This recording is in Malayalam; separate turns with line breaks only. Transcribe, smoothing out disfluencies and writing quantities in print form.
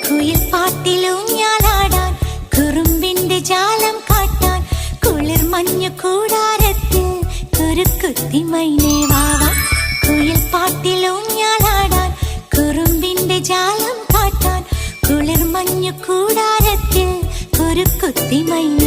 കുയിൽ പാട്ടിലൂഞ്ഞാലാടാൻ കുറുമ്പിന്റെ ജാലം കാട്ടാൻ കുളിർ മഞ്ഞു കൂടാരത്തിൽ കുരുക്കുത്തി മൈനേ വാവാ. കുയിൽ പാട്ടിലൂഞ്ഞാലാടാൻ കുറുമ്പിന്റെ ജാലം കാട്ടാൻ കുളിർ മഞ്ഞു കൂടാരത്തിൽ കുരുക്കുത്തി മൈനേ